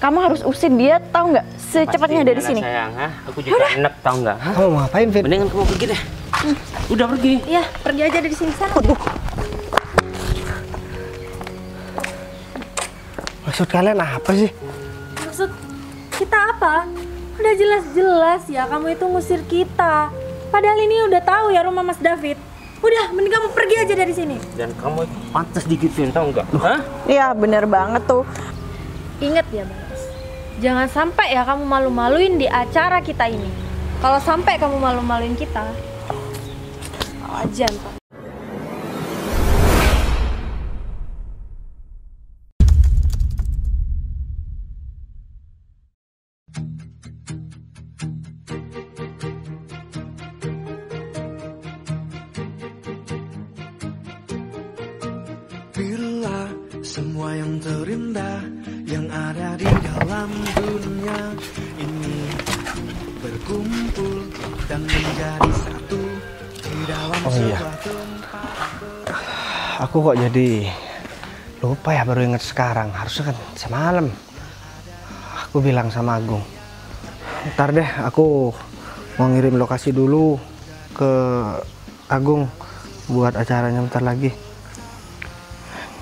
Kamu harus usir dia, tahu nggak? Secepatnya dari sini. Sayang, aku juga enak, tahu nggak? Kamu mau ngapain, Fit? Mendingan kamu pergi deh. Udah pergi. Iya, pergi aja dari sini sana. Maksud kalian apa sih? Maksud kita apa? Udah jelas-jelas ya kamu itu ngusir kita. Padahal ini udah tahu ya rumah Mas David. Udah, mending kamu pergi aja dari sini. Dan kamu pantas digituin, tahu nggak? Hah? Iya, bener banget tuh. Ingat ya, Mas. Jangan sampai ya kamu malu-maluin di acara kita ini. Kalau sampai kamu malu-maluin kita, aja ntar. Bila semua yang terindah yang ada di dalam dunia ini berkumpul dan menjadi satu di dalam sebuah tempat. Aku kok jadi lupa ya, baru inget sekarang. Harusnya kan semalam aku bilang sama Agung. Ntar deh, aku mau ngirim lokasi dulu ke Agung buat acaranya bentar lagi.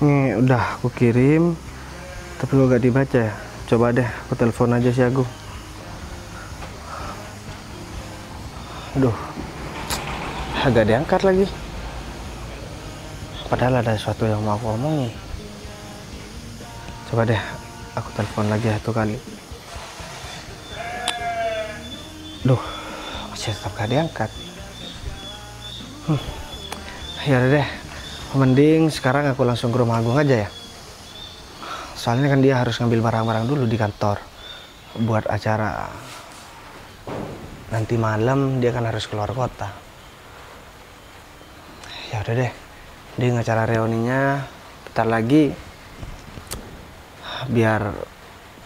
Ini udah aku kirim, tapi lo gak dibaca ya. Coba deh, aku telepon aja si Agung. Aduh, agak diangkat lagi. Padahal ada sesuatu yang mau aku omongin. Coba deh, aku telepon lagi satu kali. Duh, masih tetap gak diangkat. Ya udah deh, mending sekarang aku langsung ke rumah Agung aja ya. Soalnya kan dia harus ngambil barang-barang dulu di kantor buat acara. Nanti malam dia kan harus keluar kota. Ya udah deh, mending acara reuninya bentar lagi. Biar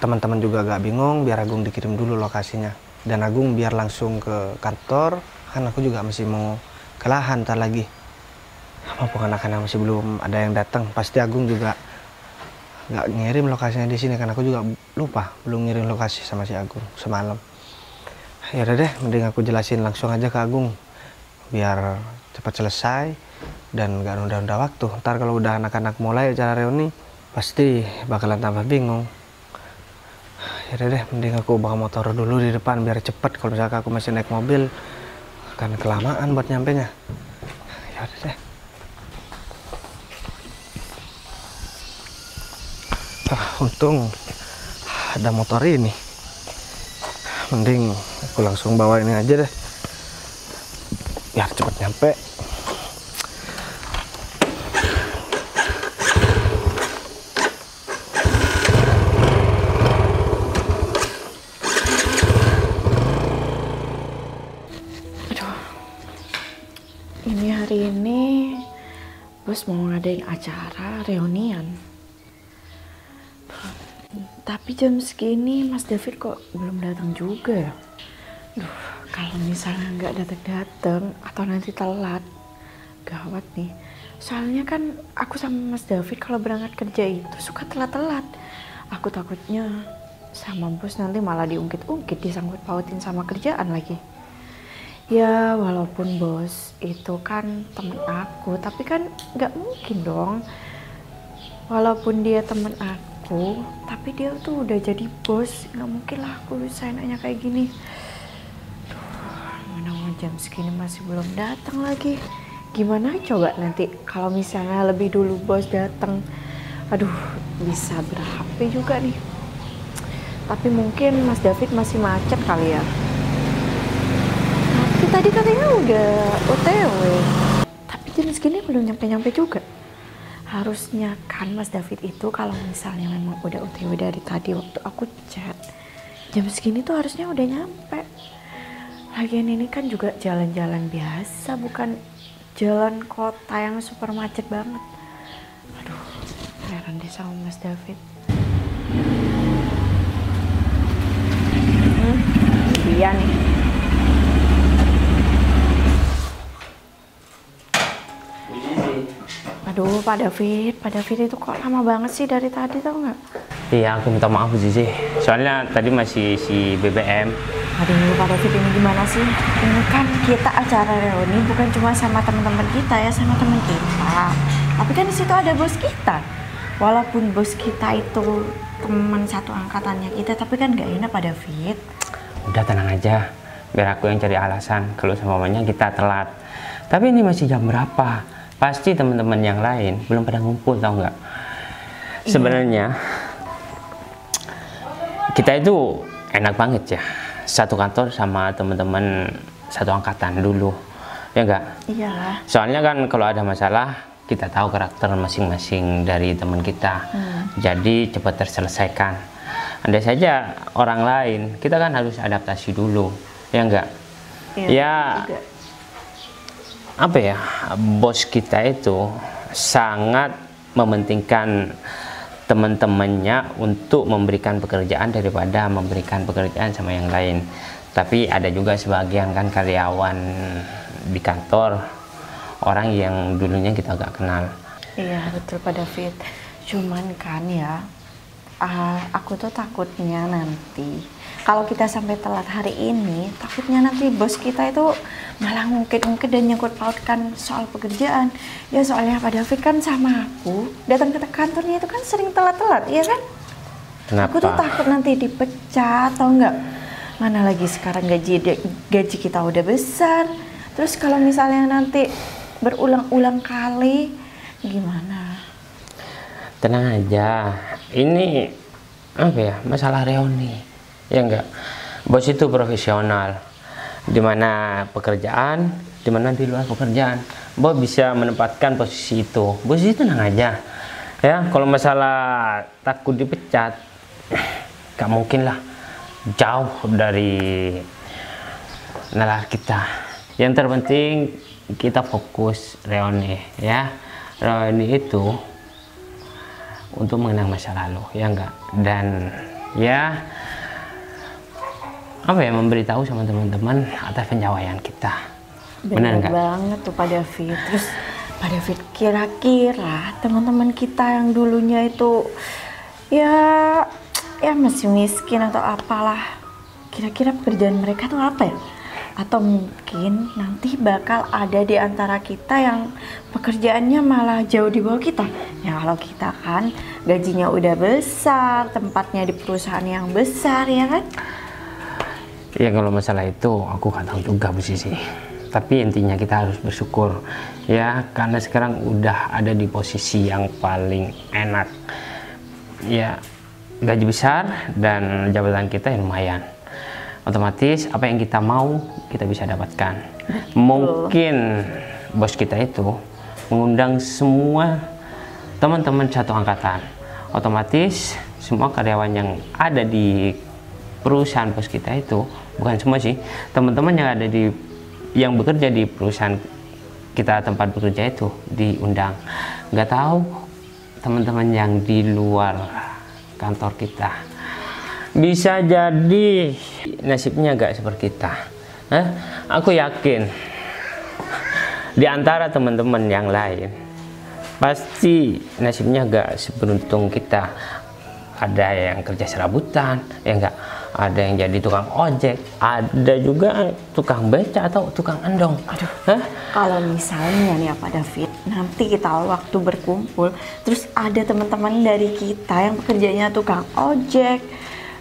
teman-teman juga gak bingung, biar Agung dikirim dulu lokasinya. Dan Agung biar langsung ke kantor, kan aku juga masih mau ke lahan bentar lagi. Mumpung anak-anak masih belum ada yang datang, pasti Agung juga nggak ngirim lokasinya di sini, kan aku juga lupa belum ngirim lokasi sama si Agung semalam. Ya udah deh, mending aku jelasin langsung aja ke Agung biar cepat selesai dan nggak nunda-nunda waktu. Ntar kalau udah anak-anak mulai acara reuni pasti bakalan tambah bingung. Ya udah deh, mending aku bawa motor dulu di depan biar cepet. Kalau misalkan aku masih naik mobil akan kelamaan buat nyampenya. Ya udah deh. Untung ada motor ini. Mending aku langsung bawa ini aja deh, biar cepet nyampe. Aduh, ini hari ini bos mau ngadain acara reunian. Tapi jam segini Mas David kok belum datang juga ya? Duh, kalau misalnya nggak datang-datang atau nanti telat, gawat nih. Soalnya kan aku sama Mas David kalau berangkat kerja itu suka telat-telat. Aku takutnya sama bos nanti malah diungkit-ungkit, disangkut pautin sama kerjaan lagi. Ya walaupun bos itu kan temen aku, tapi kan nggak mungkin dong. Walaupun dia temen aku, tapi dia tuh udah jadi bos, nggak mungkin lah aku bisa nanya kayak gini. Mana mau jam segini masih belum datang lagi. Gimana coba nanti kalau misalnya lebih dulu bos datang? Aduh, bisa ber-HP juga nih. Tapi mungkin Mas David masih macet kali ya. Tapi tadi katanya udah OTW. Tapi jam segini belum nyampe-nyampe juga. Harusnya kan Mas David itu kalau misalnya memang udah OTW dari tadi waktu aku chat, jam segini tuh harusnya udah nyampe. Lagian ini kan juga jalan-jalan biasa, bukan jalan kota yang super macet banget. Aduh, heran deh sama Mas David. Iya nih. Aduh, Pak David itu kok lama banget sih dari tadi, tau nggak? Iya, aku minta maaf Bu Cici. Soalnya tadi masih si BBM. Aduh Pak David, ini gimana sih? Ini kan kita acara reuni bukan cuma sama teman-teman kita ya, sama teman kita. Tapi kan di situ ada bos kita. Walaupun bos kita itu teman satu angkatannya kita, tapi kan nggak enak Pak David. Udah tenang aja, biar aku yang cari alasan kalau semuanya kita telat. Tapi ini masih jam berapa? Pasti teman-teman yang lain belum pada ngumpul, tau nggak? Sebenarnya kita itu enak banget ya, satu kantor sama teman-teman satu angkatan dulu, ya enggak? Iya. Soalnya kan kalau ada masalah kita tahu karakter masing-masing dari teman kita, jadi cepat terselesaikan. Andai saja orang lain, kita kan harus adaptasi dulu, ya enggak? Iya. Ya, juga. apa ya? Bos kita itu sangat mementingkan teman-temannya untuk memberikan pekerjaan daripada memberikan pekerjaan sama yang lain. Tapi ada juga sebagian kan karyawan di kantor, orang yang dulunya kita gak kenal. Iya betul Pak David. Cuman kan ya, aku tuh takutnya nanti kalau kita sampai telat hari ini, takutnya nanti bos kita itu malah ngungkit-ngungkit dan nyangkut pautkan soal pekerjaan. Ya soalnya Pak David kan sama aku datang ke kantornya itu kan sering telat-telat, iya kan? Kenapa? Aku tuh takut nanti dipecat atau enggak. Mana lagi sekarang gaji kita udah besar. Terus kalau misalnya nanti berulang-ulang kali, gimana? Tenang aja, ini apa ya, masalah reuni, ya enggak? Bos itu profesional, dimana pekerjaan, dimana di luar pekerjaan, bos bisa menempatkan posisi itu. Bos itu tenang aja, ya. Kalau masalah takut dipecat, gak mungkin lah, jauh dari nalar kita. Yang terpenting kita fokus reuni, ya. Reuni itu untuk mengenang masa lalu, ya enggak? Dan ya apa ya, memberitahu sama teman-teman atas pencapaian kita. Benar enggak? Banget tuh Pak David. Terus Pak David, kira-kira teman-teman kita yang dulunya itu ya masih miskin atau apalah, kira-kira pekerjaan mereka tuh apa ya? Atau mungkin nanti bakal ada di antara kita yang pekerjaannya malah jauh di bawah kita. Ya kalau kita kan gajinya udah besar, tempatnya di perusahaan yang besar, ya kan? Ya kalau masalah itu aku gak tahu juga Bu Sisi. Tapi intinya kita harus bersyukur, ya, karena sekarang udah ada di posisi yang paling enak. Ya, gaji besar dan jabatan kita yang lumayan. Otomatis apa yang kita mau kita bisa dapatkan. Mungkin bos kita itu mengundang semua teman-teman satu angkatan. Otomatis semua karyawan yang ada di perusahaan bos kita itu, bukan semua sih, teman-teman yang bekerja di perusahaan kita tempat bekerja itu diundang. Nggak tahu teman-teman yang di luar kantor kita, bisa jadi nasibnya agak seperti kita. Aku yakin di antara teman-teman yang lain pasti nasibnya agak seberuntung kita. Ada yang kerja serabutan, ya enggak? Ada yang jadi tukang ojek, ada juga tukang beca atau tukang endong. Aduh, kalau misalnya nih Pak David, nanti kita waktu berkumpul, terus ada teman-teman dari kita yang pekerjaannya tukang ojek,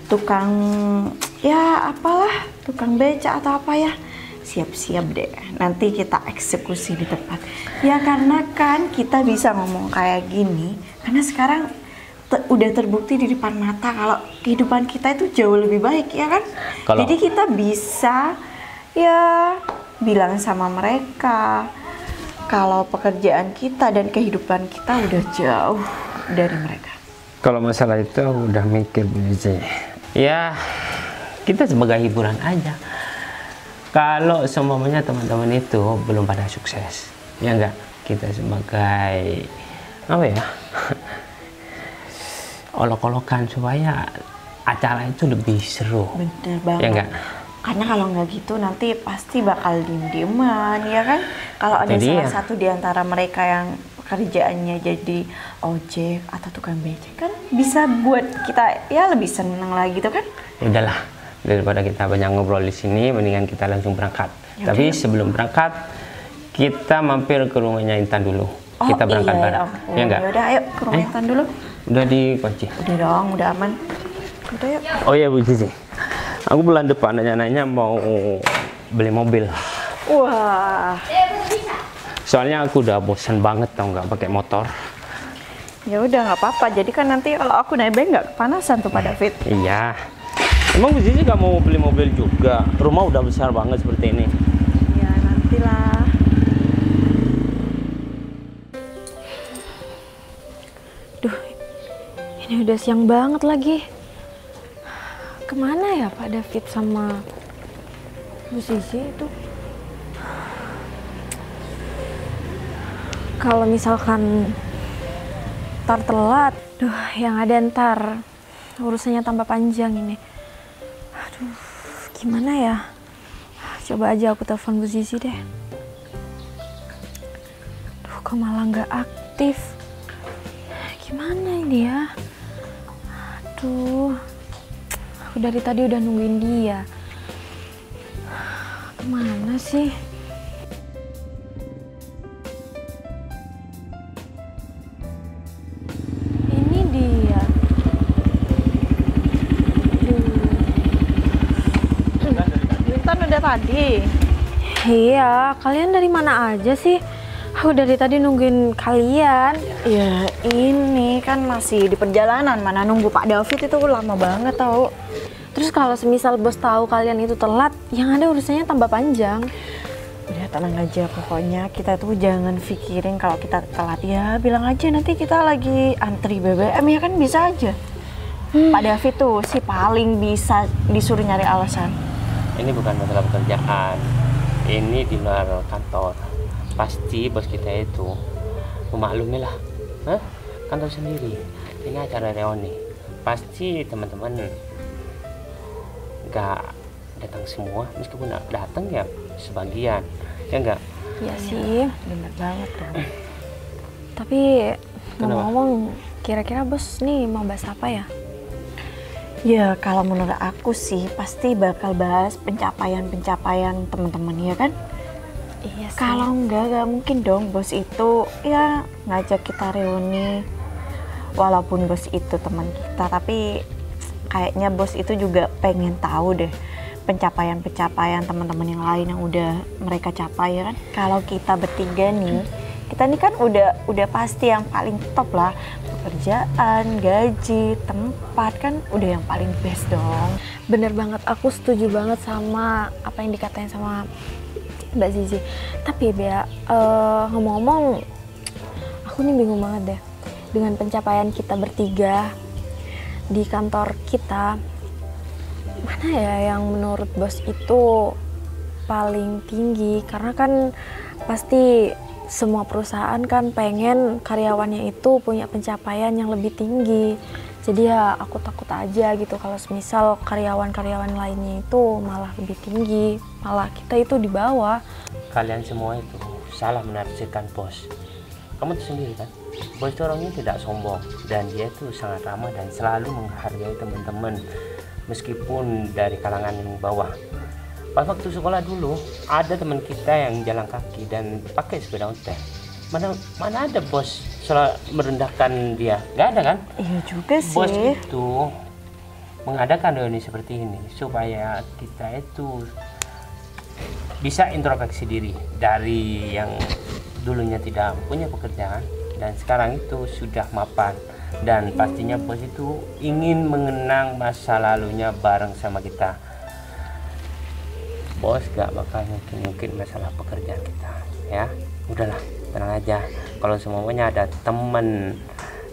tukang ya apalah, tukang beca atau apa ya, siap-siap deh nanti kita eksekusi di tempat. Ya karena kan kita bisa ngomong kayak gini karena sekarang udah terbukti di depan mata kalau kehidupan kita itu jauh lebih baik, ya kan? Jadi kita bisa ya bilang sama mereka kalau pekerjaan kita dan kehidupan kita udah jauh dari mereka. Kalau masalah itu udah mikir Bu Cici. Ya kita sebagai hiburan aja. Kalau semuanya teman-teman itu belum pada sukses, ya enggak? Kita sebagai apa ya? Olok-olokan supaya acara itu lebih seru. Bener banget. Ya enggak? Karena kalau nggak gitu nanti pasti bakal diem-dieman, ya kan? Kalau ada salah satu di antara mereka yang pekerjaannya jadi ojek atau tukang becak kan bisa buat kita ya lebih seneng lagi gitu kan. Ya udahlah, daripada kita banyak ngobrol di sini, mendingan kita langsung berangkat. Ya Tapi udah. sebelum berangkat, kita mampir ke rumahnya Intan dulu. Kita berangkat iya, bareng. ampun. Ya enggak? Ya udah ayo ke rumah Intan dulu. Udah dikunci. Udah dong, udah aman. Udah yuk. Oh iya Bu Cici, aku bulan depan nanya mau beli mobil. Wah. Soalnya aku udah bosan banget tau nggak pakai motor. Ya udah nggak apa-apa. Jadi kan nanti kalau aku nebeng nggak kepanasan tuh Pak David. Iya. Emang Bu Cici nggak mau beli mobil juga? Rumah udah besar banget seperti ini. Ya nantilah. Duh, ini udah siang banget lagi. Kemana ya Pak David sama Bu Sisi itu? Kalau misalkan ntar telat, yang ada ntar urusannya tambah panjang ini. Aduh, gimana ya? Coba aja aku telepon Bu Sisi deh. Duh, kok malah nggak aktif? Gimana ini ya? Aduh, aku dari tadi udah nungguin dia. Kemana sih? Ini dia. Intan udah tadi. Iya, kalian dari mana aja sih? Aku dari tadi nungguin kalian. Ya ini kan masih di perjalanan, mana nunggu Pak David itu lama banget tau. Terus kalau semisal bos tahu kalian itu telat, yang ada urusannya tambah panjang. Udah tenang aja, pokoknya kita tuh jangan pikirin kalau kita telat. Ya bilang aja nanti kita lagi antri BBM, ya kan bisa aja. Pak David tuh si paling bisa disuruh nyari alasan. Ini bukan masalah pekerjaan, ini di luar kantor. Pasti bos kita itu memaklumi lah. Hah? Kantor sendiri, ini acara reuni. Pasti teman-teman nggak datang semua, meskipun datang ya sebagian, ya enggak? Iya sih. Bener banget dong. Tapi ngomong-ngomong, kira-kira bos nih mau bahas apa ya? Ya kalau menurut aku sih pasti bakal bahas pencapaian-pencapaian teman-teman ya kan. Iya sih. Kalau nggak mungkin dong bos itu ya ngajak kita reuni. Walaupun bos itu teman kita, tapi kayaknya bos itu juga pengen tahu deh pencapaian-pencapaian teman-teman yang lain yang udah mereka capai ya kan. Kalau kita bertiga nih, kita nih kan udah pasti yang paling top lah. Pekerjaan, gaji, tempat kan udah yang paling best dong. Bener banget, aku setuju banget sama apa yang dikatain sama Mbak Zizi. Tapi Bea, ngomong-ngomong, aku nih bingung banget deh dengan pencapaian kita bertiga di kantor kita. Mana ya yang menurut bos itu paling tinggi? Karena kan pasti semua perusahaan kan pengen karyawannya itu punya pencapaian yang lebih tinggi. Jadi ya aku takut aja gitu kalau semisal karyawan-karyawan lainnya itu malah lebih tinggi, malah kita itu di bawah. Kalian semua itu salah menafsirkan bos. Kamu tuh sendiri kan, bos itu orangnya tidak sombong dan dia itu sangat ramah dan selalu menghargai teman-teman meskipun dari kalangan yang bawah. Pas waktu sekolah dulu ada teman kita yang jalan kaki dan pakai sepeda ontel. Mana ada bos selalu merendahkan dia? Gak ada kan? Iya juga sih. Bos itu mengadakan reuni seperti ini supaya kita itu bisa introspeksi diri dari yang dulunya tidak punya pekerjaan dan sekarang itu sudah mapan, dan pastinya bos itu ingin mengenang masa lalunya bareng sama kita. Bos gak bakal mungkin masalah pekerjaan kita, ya udahlah tenang aja. Kalau semuanya ada temen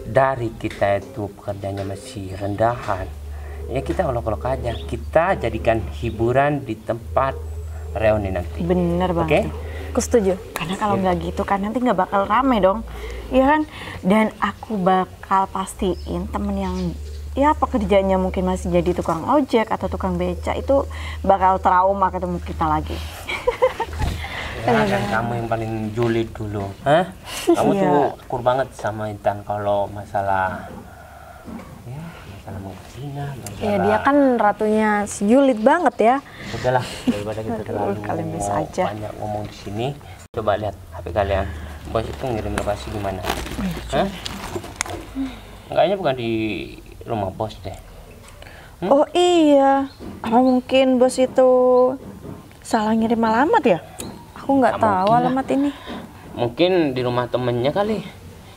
dari kita itu pekerjaannya masih rendahan, ya kita olok-olok aja, kita jadikan hiburan di tempat reuni nanti. Bener banget. Oke? Aku setuju. Karena kalau nggak gitu kan nanti nggak bakal rame dong, iya kan? Dan aku bakal pastiin temen yang ya pekerjaannya mungkin masih jadi tukang ojek atau tukang beca itu bakal trauma ketemu kita lagi. Ya, dan kamu yang paling julid dulu. Hah? Kamu tuh kur banget sama Intan kalau masalah menghina. Ya dia kan ratunya si julid banget ya. Udahlah, daripada kita terlalu banyak ngomong di sini. Coba lihat HP kalian. Bos itu ngirim lokasi di mana? Hah? Kayaknya bukan di rumah bos deh. Oh iya, apa mungkin bos itu salah ngirim alamat ya? Aku nggak tahu alamat ini. Mungkin di rumah temennya kali.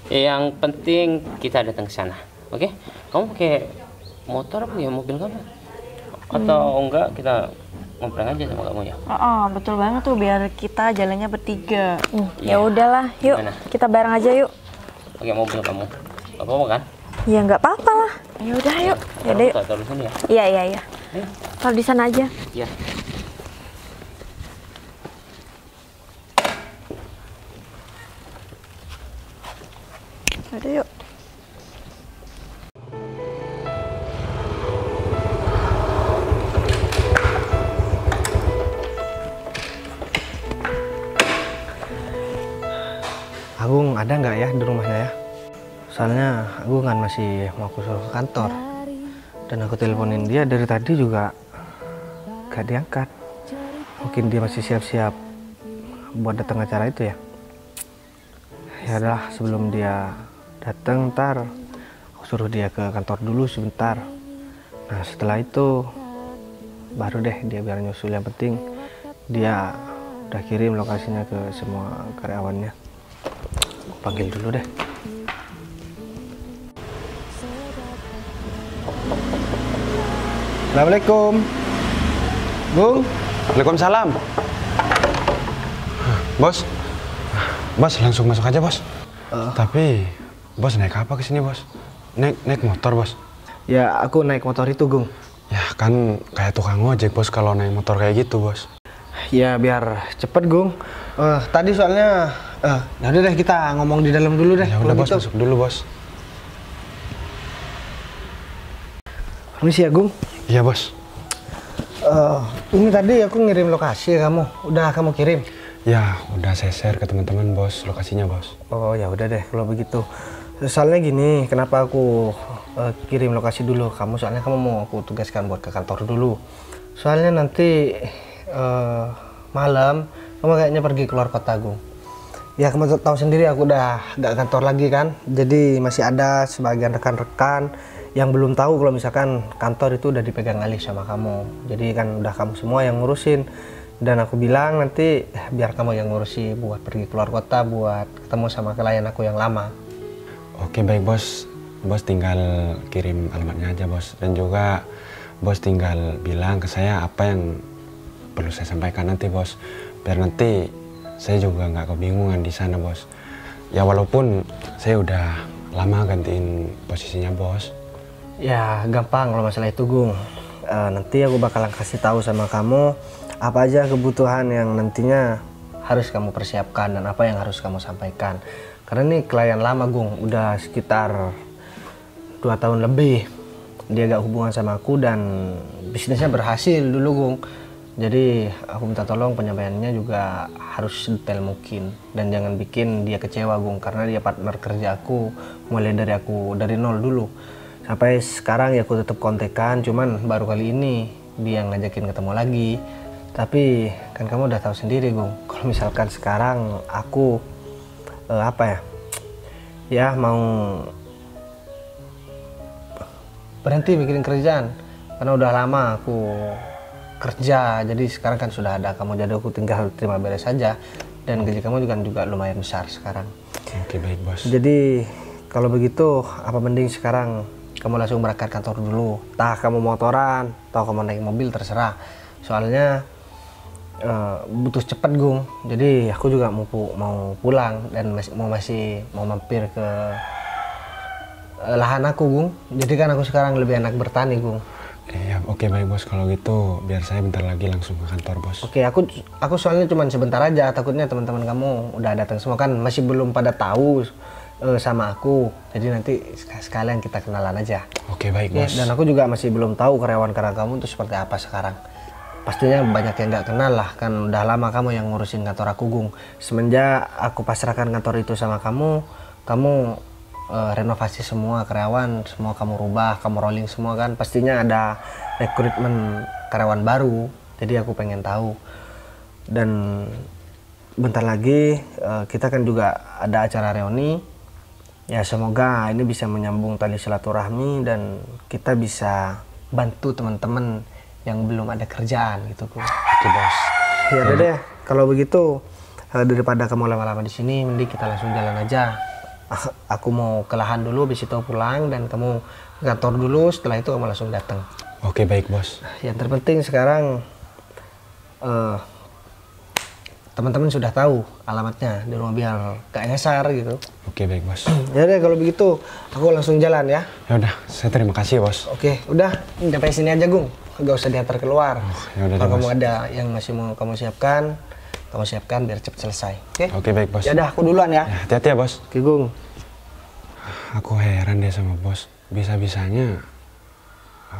Yang penting kita datang ke sana, oke? Kamu pakai motor apa ya, mobil kamu? Atau enggak kita ngobrol aja sama kamu ya? Betul banget tuh, biar kita jalannya bertiga. Ya udahlah, yuk kita bareng aja yuk. Pakai mobil kamu, apa kan? Ya nggak apa-apa lah. Ya udah yuk. Ya udah yuk. Taruh di sini ya? Iya. Kalau di sana aja. Iya. Ada yuk. Agung ada nggak ya di rumahnya ya? Soalnya Agung kan masih mau aku suruh ke kantor. Dan aku teleponin dia dari tadi juga gak diangkat. Mungkin dia masih siap-siap buat datang acara itu ya. Ya adalah, sebelum dia datang ntar aku suruh dia ke kantor dulu sebentar. Nah setelah itu baru deh dia biar nyusul. Yang penting dia udah kirim lokasinya ke semua karyawannya. Aku panggil dulu deh. Assalamualaikum. Bung. Waalaikumsalam. Bos. Bos langsung masuk aja, Bos. Tapi Bos naik apa ke sini, Bos? Naik motor, Bos? Ya, aku naik motor itu, Gung. Ya, kan kayak tukang ojek, Bos, kalau naik motor kayak gitu, Bos. Ya, biar cepet, Gung. Tadi soalnya ya udah deh, kita ngomong di dalam dulu deh. Ya udah, Bos, gitu. masuk dulu, Bos. Permisi ya, Gung. Iya, Bos. Ini tadi aku ngirim lokasi ya kamu. Udah kamu kirim? Ya, udah saya share ke teman-teman, Bos, lokasinya, Bos. Oh, ya udah deh kalau begitu. Soalnya gini, kenapa aku kirim lokasi dulu kamu? Soalnya kamu mau aku tugaskan buat ke kantor dulu. Soalnya nanti malam kamu kayaknya pergi keluar kota, Gung. Ya, kamu tahu sendiri aku udah gak kantor lagi kan. Jadi masih ada sebagian rekan-rekan yang belum tahu kalau misalkan kantor itu udah dipegang alih sama kamu. Jadi kan udah kamu semua yang ngurusin. Dan aku bilang nanti biar kamu yang ngurusi buat pergi keluar kota buat ketemu sama klien aku yang lama. Oke, baik, Bos. Bos tinggal kirim alamatnya aja, Bos. Dan juga Bos tinggal bilang ke saya apa yang perlu saya sampaikan nanti, Bos. Biar nanti saya juga nggak kebingungan di sana, Bos. Ya walaupun saya udah lama gantiin posisinya, Bos. Ya gampang kalau masalah itu, Gung. Nanti aku bakalan kasih tahu sama kamu apa aja kebutuhan yang nantinya harus kamu persiapkan dan apa yang harus kamu sampaikan. Karena ini klien lama, Gung, udah sekitar 2 tahun lebih dia gak hubungan sama aku dan bisnisnya berhasil dulu, Gung. Jadi aku minta tolong penyampaiannya juga harus detail mungkin dan jangan bikin dia kecewa, Gung, karena dia partner kerja aku mulai dari nol dulu. Sampai sekarang ya aku tetap kontekan, cuman baru kali ini dia ngajakin ketemu lagi. Tapi kan kamu udah tahu sendiri, Gung, kalau misalkan sekarang aku mau berhenti bikin kerjaan karena udah lama aku kerja. Jadi sekarang kan sudah ada kamu, jadi aku tinggal terima beres saja dan gaji kamu juga lumayan besar sekarang. Oke, baik, Bos. Jadi kalau begitu apa mending sekarang kamu langsung berangkat kantor dulu. Entah kamu motoran atau kamu naik mobil terserah. Soalnya butuh cepet, Gung. Jadi aku juga mau pulang dan masih mau mampir ke lahan aku, Gung. Jadi kan aku sekarang lebih enak bertani, Gung. Iya, oke, baik, Bos. Kalau gitu biar saya bentar lagi langsung ke kantor, Bos. Oke, aku soalnya cuma sebentar aja. Takutnya teman-teman kamu udah datang semua kan masih belum pada tahu sama aku. Jadi nanti sekalian kita kenalan aja. Oke, baik, Bos. Dan aku juga masih belum tahu karyawan-karyawan kamu itu seperti apa sekarang. pastinya banyak yang nggak kenal lah, kan udah lama kamu yang ngurusin kantor aku, Gung. Semenjak aku pasrahkan kantor itu sama kamu renovasi semua karyawan, semua kamu rubah, kamu rolling semua kan, pastinya ada rekrutmen karyawan baru. Jadi aku pengen tahu. Dan bentar lagi kita kan juga ada acara reuni. Ya semoga ini bisa menyambung tali silaturahmi dan kita bisa bantu teman-teman yang belum ada kerjaan gitu, Gung. Oke, Bos. Ya udah deh, kalau begitu daripada kamu lama-lama di sini, mending kita langsung jalan aja. Aku mau ke lahan dulu, habis itu pulang, dan kamu ke kantor dulu. Setelah itu kamu langsung datang. Oke, baik, Bos. Yang terpenting sekarang teman-teman sudah tahu alamatnya di rumah biar gak nyasar gitu. Oke, baik, Bos. Ya udah kalau begitu aku langsung jalan ya. Ya udah, saya terima kasih, Bos. Oke, udah sampai sini aja, Gung. Gak usah diantar keluar. Ya udah, Kalau kamu Bos. ada yang masih mau kamu siapkan biar cepat selesai. Oke? Oke, baik, Bos. Ya udah, aku duluan ya. Ya, hati-hati ya, Bos. Oke, Gung. Aku heran deh sama Bos. Bisa-bisanya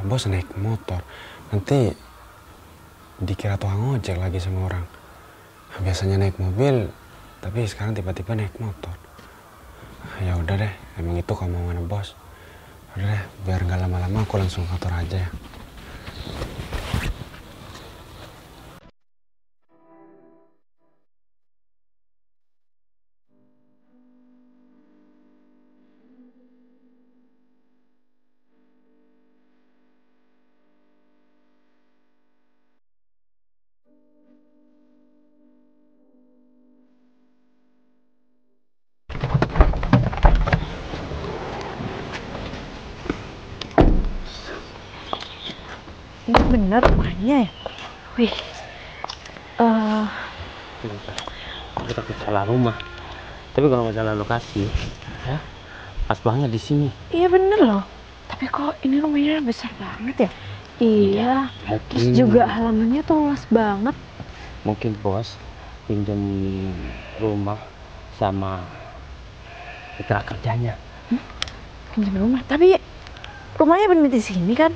Bos naik motor. Nanti dikira tukang ojek lagi sama orang. Biasanya naik mobil, tapi sekarang tiba-tiba naik motor. Ya udah deh, emang itu kemauan Bos. Udah deh, biar nggak lama-lama aku langsung kantor aja ya. Ini bener rumahnya ya? Wih, Aku takut salah rumah. Tapi kalau masalah lokasi, ya pas banget di sini. iya bener loh. Tapi kok ini rumahnya besar banget ya? Iya, Mungkin, terus juga halamannya tuh luas banget. mungkin Bos pinjam rumah sama mitra kerjanya. Pinjam rumah, tapi rumahnya bener di sini kan?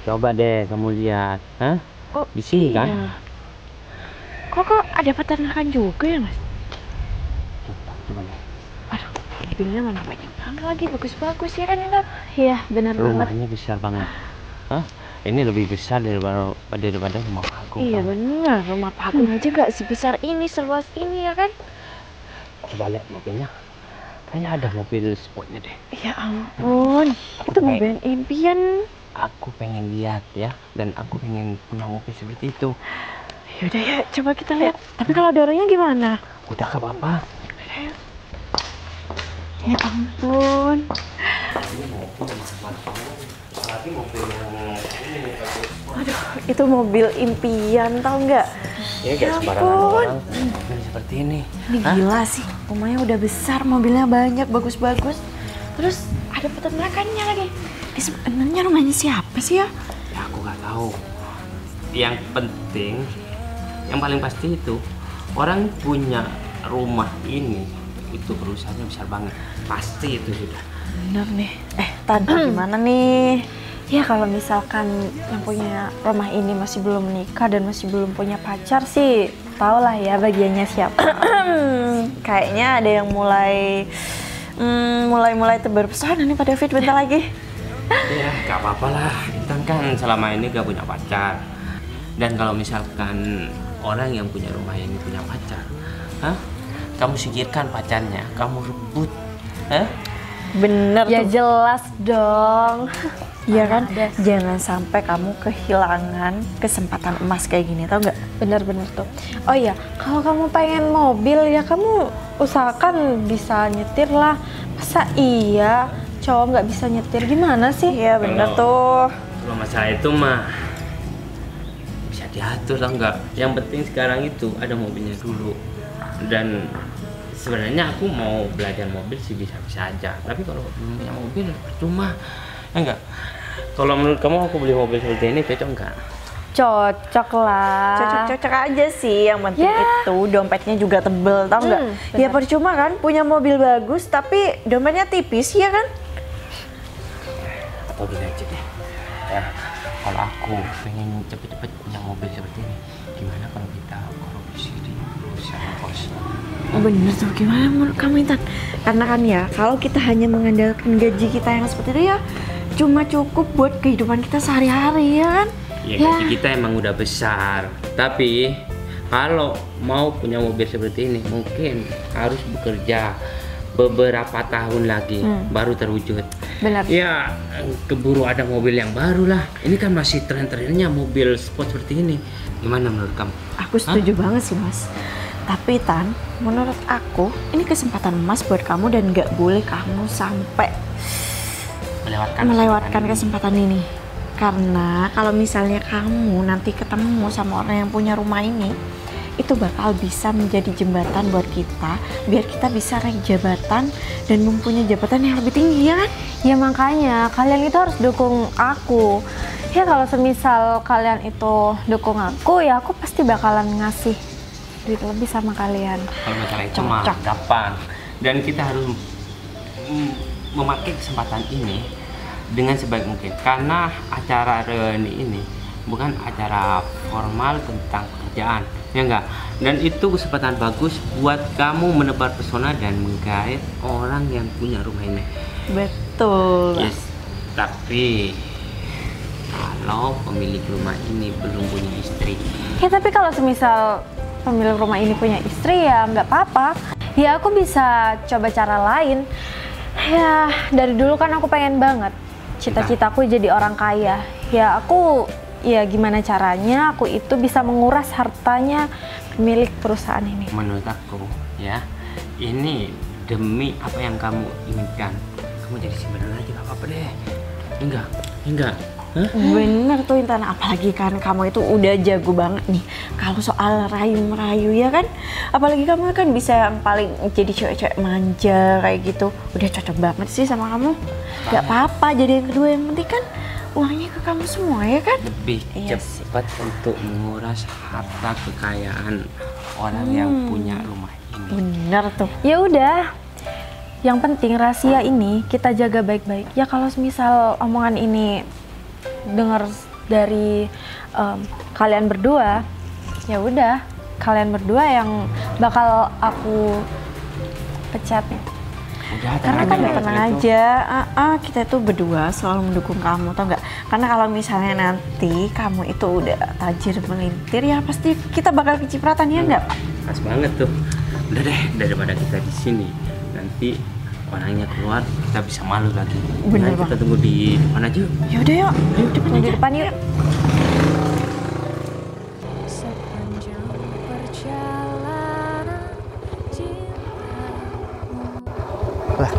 Coba deh kamu lihat, hah? Oh, Di sini kan? iya. Kok ada peternakan juga ya, Mas? Coba lihat. Aduh, mobilnya mana banyak banget lagi, bagus-bagus ya kan, Intan? Iya, benar banget. Rumahnya besar banget. Hah? Ini lebih besar daripada rumah aku. Iya bener, rumah Pak Agung aja gak sebesar ini, seluas ini ya kan? Coba lihat mobilnya. Kayaknya ada mobil sportnya deh. Ya ampun, itu mobil impian. Aku pengen lihat ya, dan aku pengen punya mobil seperti itu. Yaudah ya, coba kita lihat. Tapi kalau ada orangnya gimana? Udah gak apa-apa. Ya ampun. Aduh, itu mobil impian, tau nggak? Ya gak sembarangan orang mobil seperti ini. Ini gila sih, rumahnya udah besar, mobilnya banyak, bagus-bagus. Terus ada peternakannya lagi. Ini sebenarnya rumahnya siapa sih ya? Ya aku gak tahu. Yang penting, yang paling pasti itu orang punya rumah ini itu perusahaannya besar banget. Pasti itu sudah. Bener nih. Tan, gimana nih? Ya kalau misalkan yang punya rumah ini masih belum menikah dan masih belum punya pacar sih, tau lah ya bagiannya siapa. Kayaknya ada yang mulai tebar pesona nih Pak David bentar lagi. Ya gak apa-apa lah. Intan kan selama ini gak punya pacar. Dan kalau misalkan orang yang punya rumah ini punya pacar, hah? Kamu singkirkan pacarnya, kamu rebut, hah? Bener Ya tuh. jelas dong. Iya kan? Jangan sampai kamu kehilangan kesempatan emas kayak gini, tau nggak? Bener-bener tuh. Oh iya, kalau kamu pengen mobil ya kamu usahakan bisa nyetir lah. Masa iya cowok nggak bisa nyetir, gimana sih? Iya bener tuh. Kalau masalah itu mah bisa diatur tau nggak? Yang penting sekarang itu ada mobilnya dulu. Dan sebenarnya aku mau belajar mobil sih bisa-bisa aja. Tapi kalau belum punya mobil percuma, ya enggak? Kalau menurut kamu aku beli mobil seperti ini cocok nggak? Cocok lah. Cocok-cocok aja sih, yang penting Ya. itu dompetnya juga tebel, tau nggak? Ya bener. percuma kan punya mobil bagus tapi dompetnya tipis ya kan? Atau gini aja deh. Ya, kalau aku aku pengen cepet-cepet punya mobil seperti ini. Gimana kalau kita korupsi di perusahaan bos? Bener tuh, gimana menurut kamu Intan? Karena kan ya, kalau kita hanya mengandalkan gaji kita yang seperti itu ya cuma cukup buat kehidupan kita sehari-hari ya kan? Ya gaji kita emang udah besar, tapi kalau mau punya mobil seperti ini mungkin harus bekerja beberapa tahun lagi baru terwujud. Benar. Ya keburu ada mobil yang baru lah. Ini kan masih tren-trennya mobil sport seperti ini. Gimana menurut kamu? Aku setuju banget sih Mas. Tapi Tan, menurut aku ini kesempatan emas buat kamu dan nggak boleh kamu sampai melewatkan kesempatan ini. Karena kalau misalnya kamu nanti ketemu sama orang yang punya rumah ini, itu bakal bisa menjadi jembatan buat kita, biar kita bisa naik jabatan dan mempunyai jabatan yang lebih tinggi ya kan? Ya makanya kalian itu harus dukung aku. Ya kalau semisal kalian itu dukung aku, ya aku pasti bakalan ngasih duit lebih sama kalian. Kalau masalah itu mah gampang. Dan kita harus memakai kesempatan ini dengan sebaik mungkin. Karena acara reuni ini bukan acara formal tentang pekerjaan, ya enggak? Dan itu kesempatan bagus buat kamu menebar pesona dan menggait orang yang punya rumah ini. Betul. Yes. Tapi kalau pemilik rumah ini belum punya istri, Ya tapi kalau semisal pemilik rumah ini punya istri ya nggak apa-apa. Ya aku bisa coba cara lain. Ya dari dulu kan aku pengen banget cita-citaku jadi orang kaya. Ya aku ya gimana caranya aku itu bisa menguras hartanya milik perusahaan ini. menurut aku ya, ini demi apa yang kamu inginkan, kamu jadi simpenan aja gak apa-apa deh. Enggak. Hah? Bener tuh Intan, apalagi kan kamu itu udah jago banget nih kalau soal rayu-merayu ya kan? Apalagi kamu kan bisa yang paling jadi cewek-cewek manja kayak gitu. Udah cocok banget sih sama kamu. Gak apa-apa, jadi yang kedua yang penting kan uangnya ke kamu semua ya kan? Lebih cepat untuk menguras harta kekayaan orang yang punya rumah ini. Bener tuh. Ya udah. Yang penting rahasia ini kita jaga baik-baik. Ya kalau misal omongan ini dengar dari kalian berdua, ya udah kalian berdua yang bakal aku pecat. Udah, Karena kan tenang aja, kita itu berdua selalu mendukung kamu, tau nggak? Karena kalau misalnya nanti kamu itu udah tajir melintir, ya pasti kita bakal kecipratan ya nggak? Pas banget tuh. Udah deh, daripada kita di sini nanti orangnya keluar, kita bisa malu lagi. Bener Nah, kita tunggu di depan aja yuk. Ya udah yuk, Di depan yuk. Lah,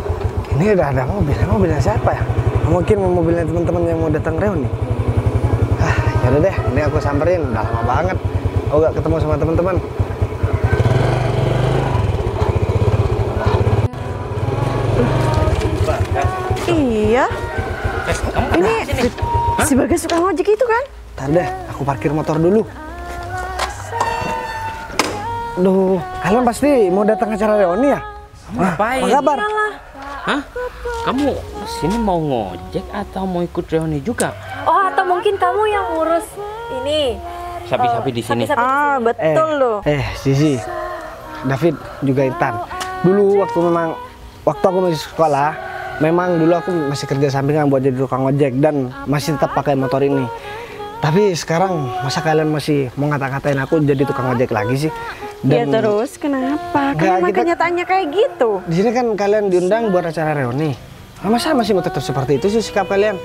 ini udah ada mobilnya siapa ya? Mungkin mobilnya teman-teman yang mau datang reuni. Yaudah deh, ini aku samperin. Udah lama banget aku gak ketemu sama teman-teman. Iya. Ini si Bagas suka ngojek itu kan? Ntar deh, aku parkir motor dulu. Duh, kalian pasti mau datang acara reuni ya? Ngapain? Apa kabar? Hah? Kamu sini mau ngojek atau mau ikut reuni juga? Oh atau mungkin kamu yang ngurus ini Sapi-sapi di sini. Betul loh. Sisi, David juga Intan. Dulu waktu aku masih sekolah, memang dulu aku masih kerja sampingan buat jadi tukang ojek dan masih tetap pakai motor ini. Tapi sekarang masa kalian masih mau ngata-ngatain aku jadi tukang ojek lagi sih? Ya terus kenapa? Kan emang kenyataannya kayak gitu. Di sini kan kalian diundang buat acara reuni. Masa masih mau tetap seperti itu sih sikap kalian?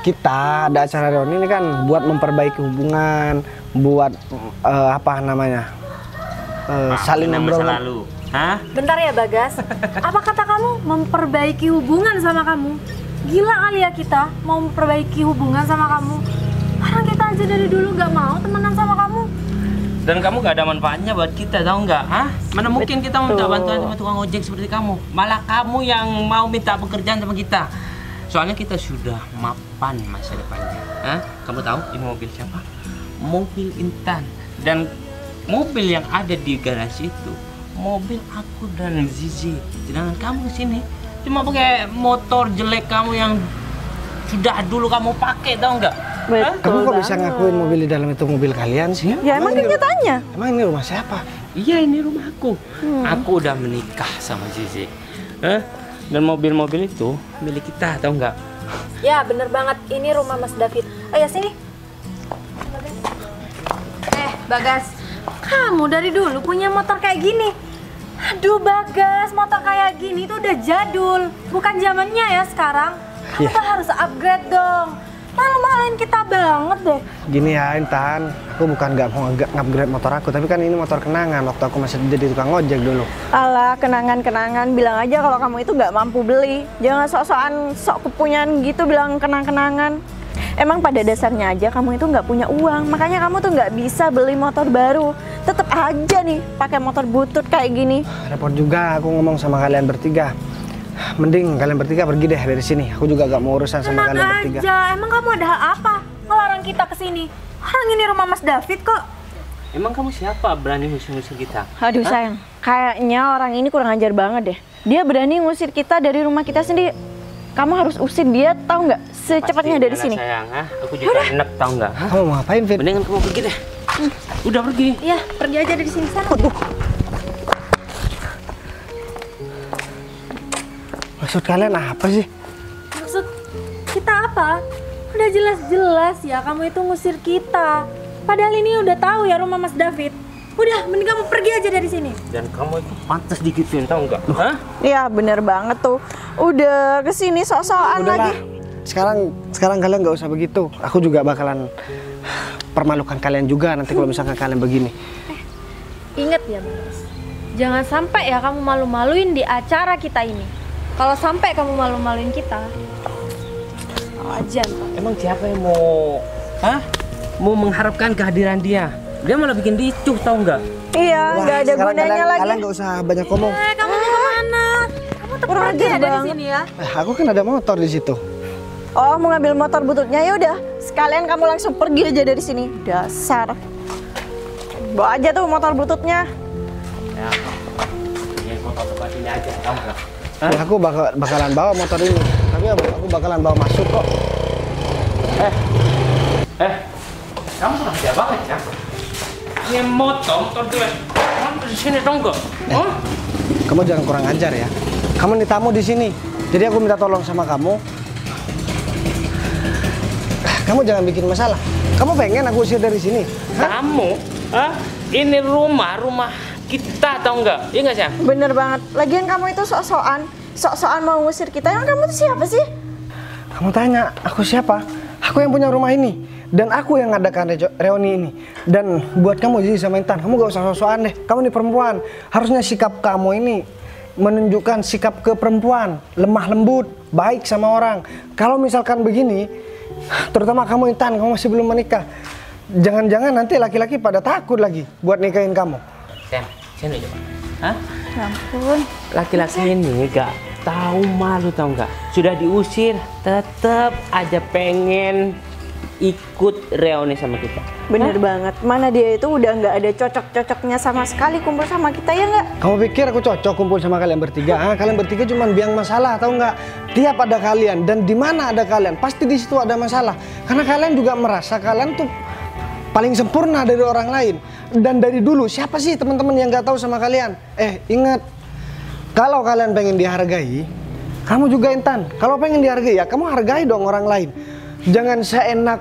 Kita ada acara reuni ini kan buat memperbaiki hubungan, buat saling ngobrol. Hah? Bentar ya Bagas, apa kata kamu memperbaiki hubungan sama kamu? Gila kali ya kita mau memperbaiki hubungan sama kamu. Orang kita aja dari dulu gak mau temenan sama kamu. Dan kamu gak ada manfaatnya buat kita, tahu nggak? Hah? Mana mungkin kita mau minta bantuan sama tukang ojek seperti kamu? Malah kamu yang mau minta pekerjaan sama kita. Soalnya kita sudah mapan masa depannya. Hah? Kamu tahu ini mobil siapa? Mobil Intan. Dan mobil yang ada di garasi itu mobil aku dan Zizi. Sedangkan kamu kesini cuma pakai motor jelek kamu yang sudah dulu kamu pakai, tahu nggak? Betul. Kamu kok bisa ngakuin mobil di dalam itu mobil kalian sih? Ya emang kenyataannya. Emang ini rumah siapa? Iya, ini rumahku. Aku udah menikah sama Zizi. Dan mobil-mobil itu milik kita, tahu nggak? Ya bener banget, ini rumah Mas David. Ayo sini. Bagas, kamu dari dulu punya motor kayak gini. Aduh Bagas, motor kayak gini tuh udah jadul. Bukan zamannya ya sekarang. Kamu tuh harus upgrade dong. Malu-maluin kita banget deh. Gini ya Intan, aku bukan nggak mau upgrade motor aku, tapi kan ini motor kenangan waktu aku masih jadi tukang ojek dulu. Alah, kenangan-kenangan, bilang aja kalau kamu itu nggak mampu beli. Jangan sok-sokan sok kepunyaan gitu bilang kenang-kenangan. Emang pada dasarnya aja kamu itu nggak punya uang, makanya kamu tuh nggak bisa beli motor baru. Tetep aja nih pakai motor butut kayak gini. Repot juga aku ngomong sama kalian bertiga. Mending kalian bertiga pergi deh dari sini. Aku juga gak mau urusan sama kalian bertiga. Aja, emang kamu ada hak apa ngelarang kita kesini? Orang ini rumah Mas David kok. Emang kamu siapa berani ngusir-ngusir kita? Aduh sayang, kayaknya orang ini kurang ajar banget deh. Dia berani ngusir kita dari rumah kita sendiri. Kamu harus usir dia, tahu nggak? Secepatnya dari sini. Sayang, aku juga enak, tahu nggak? Kamu mau ngapain, Fit? Mendingan kamu pergi deh. Udah pergi. Iya, pergi aja dari sini sana. Maksud kalian apa sih? Maksud kita apa? Udah jelas-jelas ya kamu itu ngusir kita. Padahal ini udah tahu ya rumah Mas David. Udah, mending kamu pergi aja dari sini. Dan kamu itu pantas digituin, tahu nggak? Hah? Iya, bener banget tuh. Udah kesini sok-sokan lagi. Sekarang kalian nggak usah begitu. Aku juga bakalan permalukan kalian juga nanti kalau misalkan kalian begini. Ingat ya, Mas. Jangan sampai ya kamu malu-maluin di acara kita ini. Kalau sampai kamu malu-maluin kita, aja. Emang siapa yang mau mengharapkan kehadiran dia? Dia malah bikin ricuh, tahu nggak? Iya, nggak ada gunanya lagi. Kalian nggak usah banyak ngomong. Kamu mau kemana? Kamu tetap pergi ya dari sini ya. Aku kan ada motor di situ. Oh, mau ngambil motor bututnya, ya udah. Sekalian kamu langsung pergi aja dari sini. Dasar. Bawa aja tuh motor bututnya. Ya, ini motor tempat ini aja, tahu nggak? Ya, aku bakalan bawa motor ini. Tapi aku bakalan bawa masuk kok. Kamu sudah kerja banget ya? Ini motor jelek. Kamu di sini tahu nggak? Kamu jangan kurang ajar ya. Kamu nih tamu di sini. Jadi aku minta tolong sama kamu. Kamu jangan bikin masalah. Kamu pengen aku usir dari sini? Kamu? Ini rumah kita, tahu nggak? Iya nggak sih? Bener banget. Lagian kamu itu sok-sokan mau ngusir kita. Emang kamu tuh siapa sih? Kamu tanya, aku siapa? Aku yang punya rumah ini. Dan aku yang ngadakan reuni ini. Dan buat kamu jadi sama Intan, kamu gak usah sok-sokan deh. Kamu nih perempuan. Harusnya sikap kamu ini menunjukkan sikap ke perempuan. Lemah lembut, baik sama orang. Kalau misalkan begini, terutama kamu Intan, kamu masih belum menikah. Jangan-jangan nanti laki-laki pada takut lagi buat nikahin kamu. Sini coba. Hah? Ya ampun. Laki-laki ini gak tahu malu, tahu nggak? Sudah diusir, tetap aja pengen ikut reuni sama kita. Bener banget. Mana dia itu udah nggak ada cocok-cocoknya sama sekali kumpul sama kita, ya nggak? Kamu pikir aku cocok kumpul sama kalian bertiga? Kalian bertiga cuma biang masalah, tahu nggak? Tiap ada kalian dan di mana ada kalian, pasti di situ ada masalah. Karena kalian juga merasa kalian tuh paling sempurna dari orang lain. Dan dari dulu siapa sih teman-teman yang nggak tahu sama kalian? Ingat, kalau kalian pengen dihargai, kamu juga Intan. Kalau pengen dihargai ya kamu hargai dong orang lain. Jangan seenak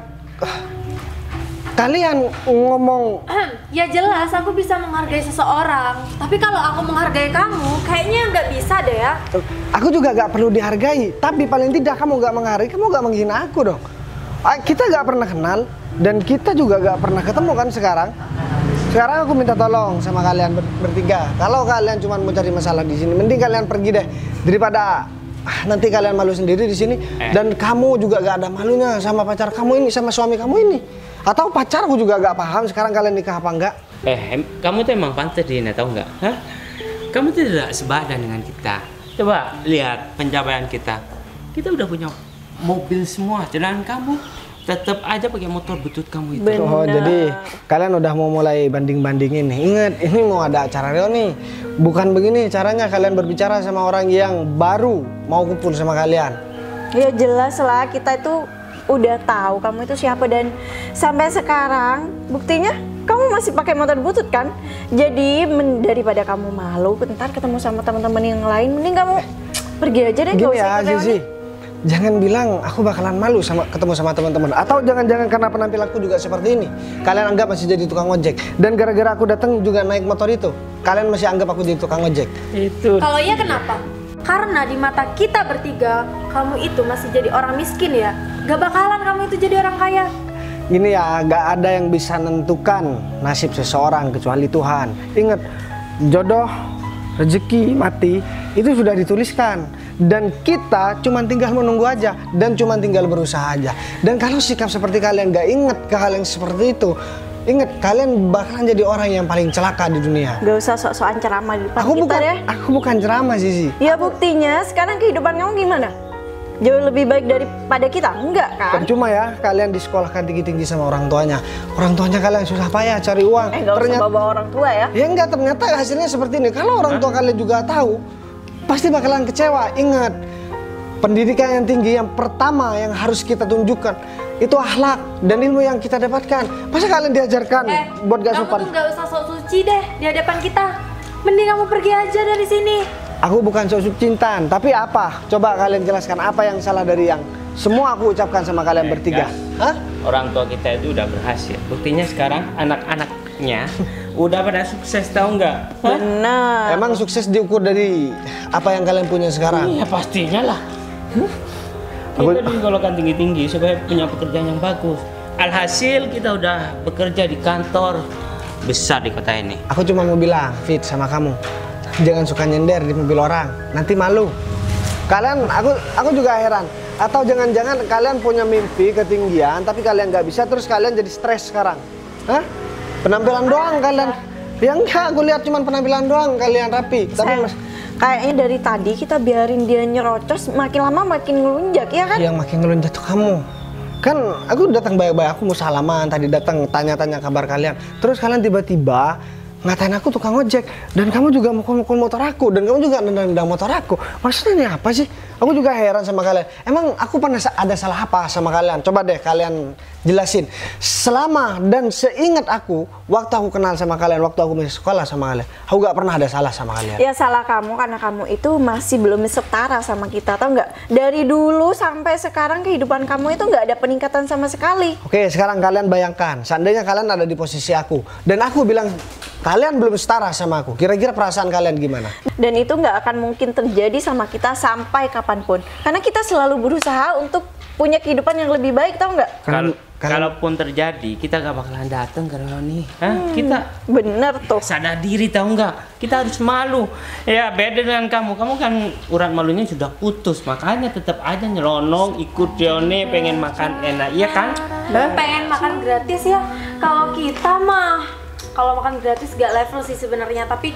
kalian ngomong. Ya jelas aku bisa menghargai seseorang. Tapi kalau aku menghargai kamu, kayaknya nggak bisa deh ya. Aku juga gak perlu dihargai. Tapi paling tidak kamu gak menghargai, kamu gak menghina aku dong. Kita gak pernah kenal. Dan kita juga gak pernah ketemu kan sekarang. Sekarang aku minta tolong sama kalian bertiga. Kalau kalian cuma mau cari masalah di sini, mending kalian pergi deh. Daripada nanti kalian malu sendiri di sini. Dan kamu juga gak ada malunya sama pacar kamu ini, sama suami kamu ini. Atau pacarku juga gak paham sekarang kalian nikah apa enggak. Kamu tuh emang pantas dihina, tahu nggak? Hah? Kamu tuh tidak sebadan dengan kita. Coba lihat pencapaian kita. Kita udah punya mobil semua, sedangkan kamu tetap aja pakai motor butut kamu itu. Oh, jadi kalian udah mau mulai banding-bandingin nih. Ingat, ini mau ada acara reuni. Bukan begini caranya kalian berbicara sama orang yang baru mau kumpul sama kalian. Ya jelas lah, kita itu udah tahu kamu itu siapa, dan sampai sekarang buktinya kamu masih pakai motor butut kan. Jadi daripada kamu malu ntar ketemu sama teman-teman yang lain, mending kamu pergi aja deh. Gini ya Zizi, jangan bilang aku bakalan malu ketemu sama teman-teman. Atau jangan-jangan karena penampilanku juga seperti ini, kalian anggap masih jadi tukang ojek. Dan gara-gara aku datang juga naik motor itu, kalian masih anggap aku jadi tukang ojek. Itu. Kalau iya kenapa? Karena di mata kita bertiga, kamu itu masih jadi orang miskin ya. Gak bakalan kamu itu jadi orang kaya. Gini ya, gak ada yang bisa menentukan nasib seseorang kecuali Tuhan. Ingat, jodoh, rezeki, mati itu sudah dituliskan. Dan kita cuma tinggal menunggu aja, dan cuma tinggal berusaha aja. Dan kalau sikap seperti kalian gak inget ke hal yang seperti itu, ingat kalian bakalan jadi orang yang paling celaka di dunia. Gak usah sok-sokan ceramah di depan kita ya. Aku bukan ceramah Zizi. Ya buktinya sekarang kehidupan kamu gimana? Jauh lebih baik daripada kita, enggak kan? Percuma ya kalian disekolahkan tinggi-tinggi sama orang tuanya. Orang tuanya kalian susah payah cari uang. Gak usah bawa orang tua ya. Ya enggak, ternyata hasilnya seperti ini. Kalau orang tua kalian juga tahu, pasti bakalan kecewa. Ingat, pendidikan yang tinggi yang pertama yang harus kita tunjukkan itu akhlak dan ilmu yang kita dapatkan. Masa kalian diajarkan buat gak sopan? Kamu tuh gak usah sok suci deh di hadapan kita. Mending kamu pergi aja dari sini. Aku bukan sok cintaan, tapi apa? Coba kalian jelaskan apa yang salah dari yang semua aku ucapkan sama kalian bertiga. Hah? Orang tua kita itu udah berhasil. Buktinya sekarang anak-anaknya udah pada sukses, tahu nggak? Benar. Emang sukses diukur dari apa yang kalian punya sekarang? Iya pastinya lah. Kita digolongkan tinggi-tinggi supaya punya pekerjaan yang bagus. Alhasil kita udah bekerja di kantor besar di kota ini. Aku cuma mau bilang, Fit, sama kamu, jangan suka nyender di mobil orang, nanti malu. Kalian, aku juga heran. Atau jangan-jangan kalian punya mimpi ketinggian, tapi kalian nggak bisa, terus kalian jadi stres sekarang. Hah? Penampilan doang kalian. Ya enggak, aku lihat cuma penampilan doang kalian rapi. Tapi kayaknya dari tadi kita biarin dia nyerocos, makin lama makin ngelunjak, ya kan? Yang makin ngelunjak tuh kamu. Kan aku datang baik-baik, aku mau salaman, tadi datang tanya-tanya kabar kalian. Terus kalian tiba-tiba ngatain aku tukang ojek, dan kamu juga mukul-mukul motor aku, dan kamu juga nendang-nendang motor aku. Maksudnya ini apa sih? Aku juga heran sama kalian. Emang aku pernah ada salah apa sama kalian? Coba deh kalian jelasin. Selama dan seingat aku, waktu aku kenal sama kalian, waktu aku masih sekolah sama kalian, aku gak pernah ada salah sama kalian. Ya salah kamu karena kamu itu masih belum setara sama kita, tau nggak? Dari dulu sampai sekarang kehidupan kamu itu nggak ada peningkatan sama sekali. Oke, sekarang kalian bayangkan, seandainya kalian ada di posisi aku, dan aku bilang kalian belum setara sama aku, kira-kira perasaan kalian gimana? Dan itu nggak akan mungkin terjadi sama kita sampai kapanpun, karena kita selalu berusaha untuk punya kehidupan yang lebih baik, tau nggak? Kalaupun terjadi, kita gak bakalan datang ke reuni. Kita bener tuh. sadar diri, tahu nggak? Kita harus malu. Ya beda dengan kamu. Kamu kan urat malunya sudah putus, makanya tetap aja nyelonong ikut reuni, pengen makan enak, iya kan? Pengen makan gratis ya. Kalau kita mah, kalau makan gratis gak level sih sebenarnya, tapi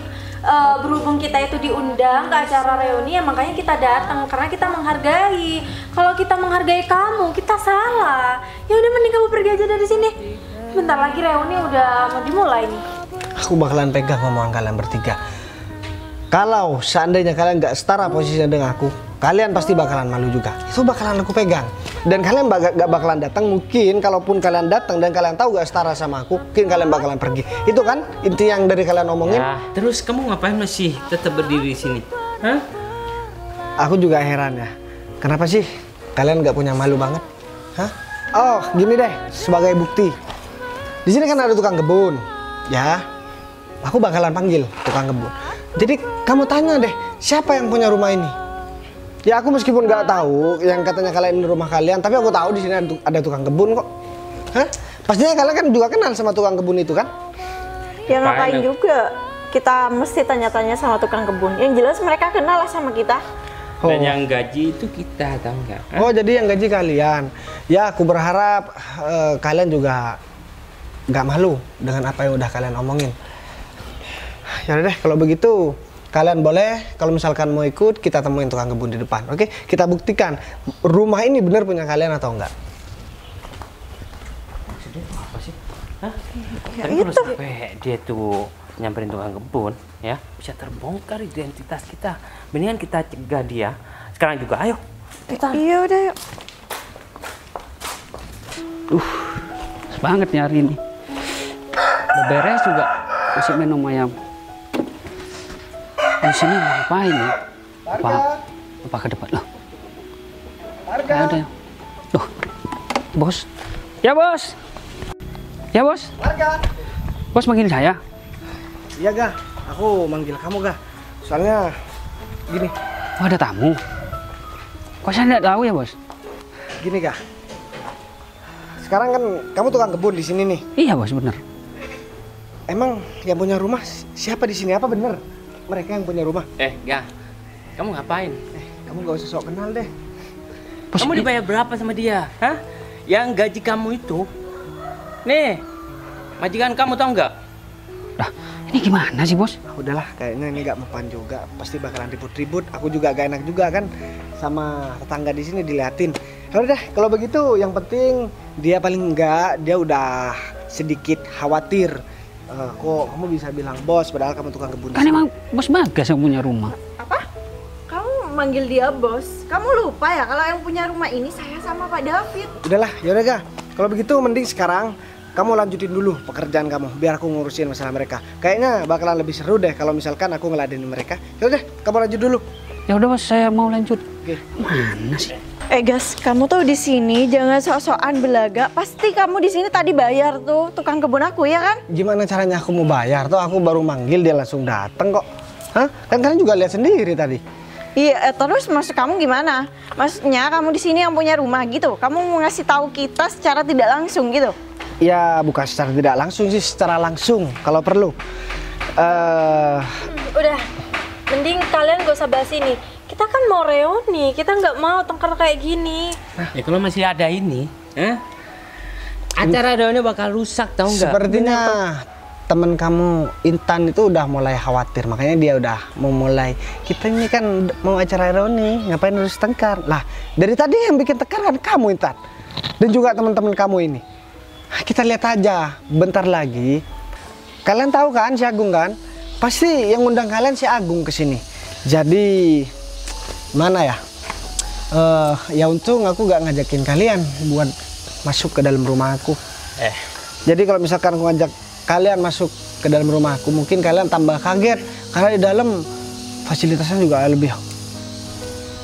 berhubung kita itu diundang ke acara reuni ya makanya kita datang karena kita menghargai. Kalau kita menghargai kamu, kita salah. Ya udah mending kamu pergi aja dari sini. Bentar lagi reuni udah mau dimulai nih. Aku bakalan pegang omongan kalian bertiga. Kalau seandainya kalian nggak setara posisinya dengan aku, kalian pasti bakalan malu juga. Itu bakalan aku pegang. Dan kalian gak bakalan datang. Mungkin kalaupun kalian datang dan kalian tahu gak setara sama aku, mungkin kalian bakalan pergi. Itu kan inti yang dari kalian omongin. Ya, terus kamu ngapain masih tetap berdiri di sini? Hah? Aku juga heran ya. Kenapa sih kalian gak punya malu banget? Hah? Oh, gini deh, sebagai bukti. Di sini kan ada tukang kebun. Ya, aku bakalan panggil tukang kebun. Jadi kamu tanya deh, siapa yang punya rumah ini? Ya aku meskipun nggak tahu yang katanya kalian ini rumah kalian, tapi aku tahu di sini ada tukang kebun kok. Hah? Pastinya kalian kan juga kenal sama tukang kebun itu kan? Ya ngapain juga kita mesti tanya-tanya sama tukang kebun. Yang jelas mereka kenal lah sama kita. Oh. Dan yang gaji itu kita, tahu nggak? Oh jadi yang gaji kalian. Ya aku berharap kalian juga nggak malu dengan apa yang udah kalian omongin. Ya udah deh kalau begitu. Kalian boleh, kalau misalkan mau ikut, kita temuin tukang kebun di depan, oke? Kita buktikan rumah ini benar punya kalian atau enggak. Maksudnya apa sih? Hah? Ya Tapi kalau itu. sampai dia tuh nyamperin tukang kebun, ya bisa terbongkar identitas kita. Mendingan kita cegah dia. Sekarang juga, ayo. Kita. Iya udah yuk. Banget nih hari ini. Udah beres juga masih minum ayam. Di sini ngapain ya? Apa ke depan loh? Kayak ada. Loh, bos. Ya bos. Ya bos. Bos manggil saya? Iya Gah, aku manggil kamu Gah. Soalnya gini. Oh, ada tamu. Kok saya nggak tahu ya bos? Gini Gah. Sekarang kan kamu tukang kebun di sini nih. Iya bos, bener. Emang yang punya rumah siapa di sini? Apa bener mereka yang punya rumah? Gah, kamu ngapain? Kamu gak usah sok kenal deh. Bos, Kamu dibayar berapa sama dia? Hah? Yang gaji kamu itu? Nih, majikan kamu tau nggak? Lah, ini gimana sih bos? Udahlah, kayaknya ini gak mempan juga. Pasti bakalan ribut-ribut. Aku juga gak enak juga kan sama tetangga di sini diliatin. Ya udah, kalau begitu yang penting dia paling enggak dia udah sedikit khawatir. Kok kamu bisa bilang bos padahal kamu tukang kebun? Kan emang bos Bagas yang punya rumah. Apa? Kamu manggil dia bos? Kamu lupa ya kalau yang punya rumah ini saya sama Pak David. Udahlah, yaudah Gah. Kalau begitu mending sekarang kamu lanjutin dulu pekerjaan kamu biar aku ngurusin masalah mereka. Kayaknya bakalan lebih seru deh kalau misalkan aku ngeladenin mereka. Yaudah, kamu lanjut dulu. Ya udah bos, saya mau lanjut. Oke. Mana sih? Gas, kamu tuh di sini jangan sok-sokan belaga. Pasti kamu di sini tadi bayar tuh tukang kebun aku ya kan? Gimana caranya aku mau bayar? Tuh aku baru manggil dia langsung dateng kok. Hah? Kan kalian juga lihat sendiri tadi. Iya, terus maksud kamu gimana? Maksudnya kamu di sini yang punya rumah gitu? Kamu mau ngasih tahu kita secara tidak langsung gitu? Ya bukan secara tidak langsung sih, secara langsung kalau perlu. Udah, mending kalian gak usah bahas ini. Kita kan mau reuni, kita nggak mau tengkar kayak gini. Ya kalau masih ada ini, acara reuni bakal rusak tau nggak? Sepertinya teman kamu Intan itu udah mulai khawatir, makanya dia udah mau mulai. Kita ini kan mau acara reuni, ngapain harus tengkar? Lah, dari tadi yang bikin tengkar kan kamu Intan, dan juga teman-teman kamu ini. Kita lihat aja, bentar lagi. Kalian tahu kan si Agung kan? Pasti yang undang kalian si Agung ke sini. Jadi mana ya? Ya untung aku gak ngajakin kalian buat masuk ke dalam rumah aku. Jadi kalau misalkan aku ngajak kalian masuk ke dalam rumah aku, mungkin kalian tambah kaget karena di dalam fasilitasnya juga lebih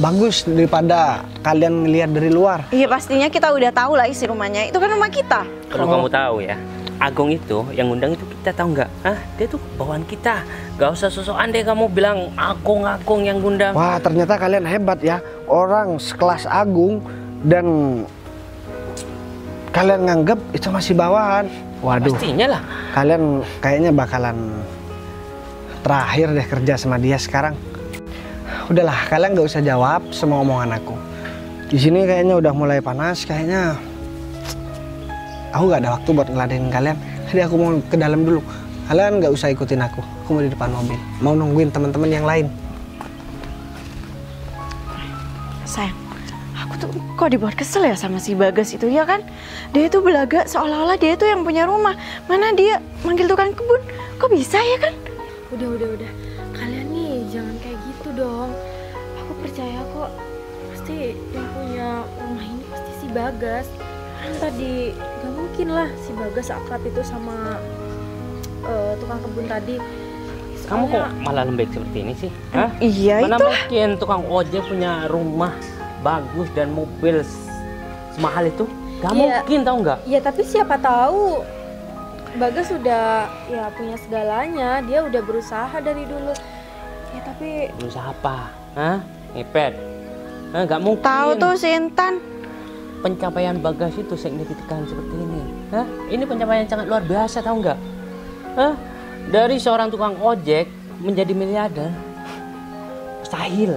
bagus daripada kalian ngelihat dari luar. Iya pastinya kita udah tahu lah isi rumahnya. Itu kan rumah kita. Perlu kamu tahu ya, Agung itu yang undang itu kita tahu nggak? Dia tuh bawaan kita. Gak usah sosokan deh kamu bilang Agung yang undang. Wah, ternyata kalian hebat ya. Orang sekelas Agung dan kalian nganggep itu masih bawahan. Waduh. Pastinya lah. Kalian kayaknya bakalan terakhir deh kerja sama dia sekarang. Udahlah, kalian gak usah jawab semua omongan aku. Di sini kayaknya udah mulai panas, kayaknya aku gak ada waktu buat ngeladenin kalian. Jadi aku mau ke dalam dulu. Kalian gak usah ikutin aku mau di depan mobil. Mau nungguin teman-teman yang lain. Sayang, aku tuh kok dibuat kesel ya sama si Bagas itu ya kan? Dia itu belaga seolah-olah dia itu yang punya rumah. Mana dia manggil tukang kebun? Kok bisa ya kan? Udah. Kalian nih jangan kayak gitu dong. Aku percaya kok pasti yang punya rumah ini pasti si Bagas. Kan tadi gak mungkin lah si Bagas akrab itu sama tukang kebun tadi. Kamu kok malah lembek seperti ini sih? Iya Mana itu. mungkin tukang ojek punya rumah bagus dan mobil semahal itu? Gak mungkin, tau nggak? Ya tapi siapa tahu Bagas sudah ya punya segalanya. Dia udah berusaha dari dulu. Ya tapi Berusaha apa? Ngepet? Gak mungkin. Tahu tuh si Intan. Pencapaian Bagas itu signifikan seperti ini. Ini pencapaian sangat luar biasa, tahu nggak? Dari seorang tukang ojek menjadi miliarder, mustahil.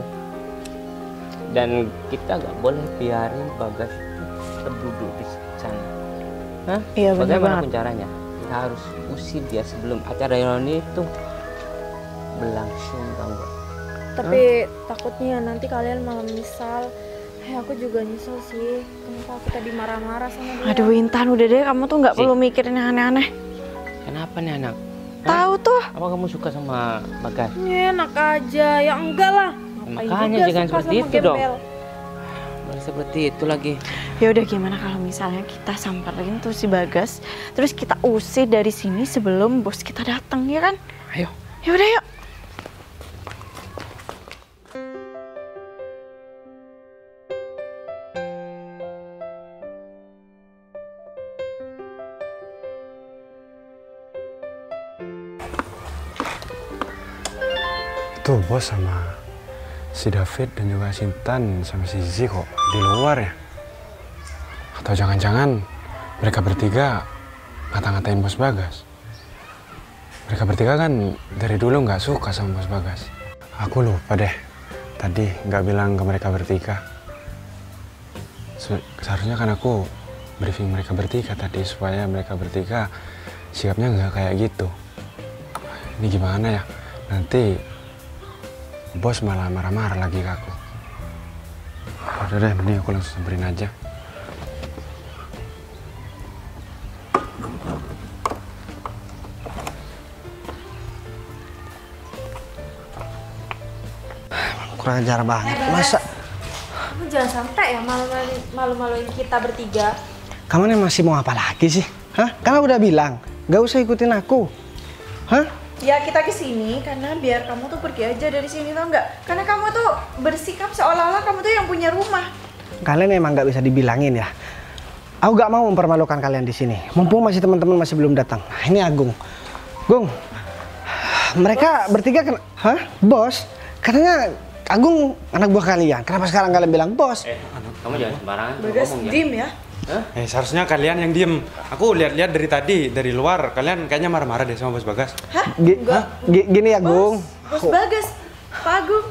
Dan kita nggak boleh biarin Bagas itu berduduk di sana. Iya benar Bagaimanapun banget. caranya, kita harus usir dia sebelum acara reuni itu berlangsung, tahu nggak? tapi takutnya nanti kalian malah menyesal. Aku juga nyesel sih. Kenapa aku tadi marah-marah sama dia? Aduh Intan, udah deh kamu tuh nggak perlu mikirin yang aneh-aneh. Kenapa nih anak? Tahu tuh. Apa kamu suka sama Bagas? Ya, enak aja. Ya enggak lah. Ngapain Makanya juga jangan suka seperti sama itu dong. gembel. Malah seperti itu lagi. Ya udah, gimana kalau misalnya kita samperin tuh si Bagas, terus kita usir dari sini sebelum bos kita datang, ya kan? Ayo. Ya udah yuk. Tuh bos sama si David dan juga si Intan sama si Zizi kok di luar ya? Atau jangan-jangan mereka bertiga ngata-ngatain bos Bagas? Mereka bertiga kan dari dulu nggak suka sama bos Bagas. Aku lupa deh, tadi nggak bilang ke mereka bertiga. Seharusnya kan aku briefing mereka bertiga tadi supaya mereka bertiga sikapnya nggak kayak gitu. Ini gimana ya? Nanti bos malah marah-marah lagi ke aku. Udah deh, mending aku langsung samperin aja. Kurang ajar banget. Masa Kamu jangan sampai ya malu-maluin kita bertiga. kamu nih masih mau apa lagi sih? Hah? Karena udah bilang gak usah ikutin aku. Hah? Ya kita kesini karena biar kamu tuh pergi aja dari sini, tau nggak? Karena kamu tuh bersikap seolah-olah kamu tuh yang punya rumah. Kalian emang gak bisa dibilangin ya. Aku gak mau mempermalukan kalian di sini. Mumpung masih teman-teman masih belum datang. Nah, ini Agung. Gung, mereka bertiga kan? Hah? Bos? Katanya Agung anak buah kalian. Kenapa sekarang kalian bilang bos? Kamu jangan sembarangan Bagas, ngomong ya. diem ya. Seharusnya kalian yang diem. Aku lihat-lihat dari tadi, dari luar, kalian kayaknya marah-marah deh sama bos Bagas. Gini ya, Gung. Bos Bagas, Pak Agung.